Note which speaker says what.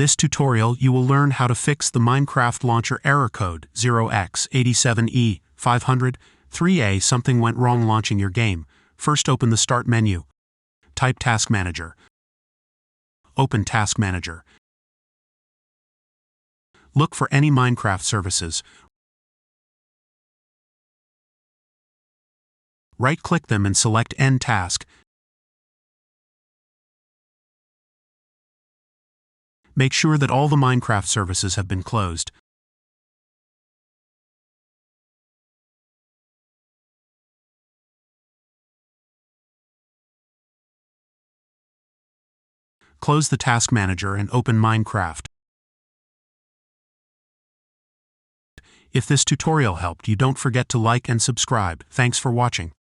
Speaker 1: this tutorial, you will learn how to fix the Minecraft launcher error code 0x87e5003a. Something went wrong launching your game. First, open the Start menu. Type Task Manager. Open Task Manager. Look for any Minecraft services. Right-click them and select End Task. Make sure that all the Minecraft services have been closed. Close the Task Manager and open Minecraft. If this tutorial helped you, don't forget to like and subscribe. Thanks for watching.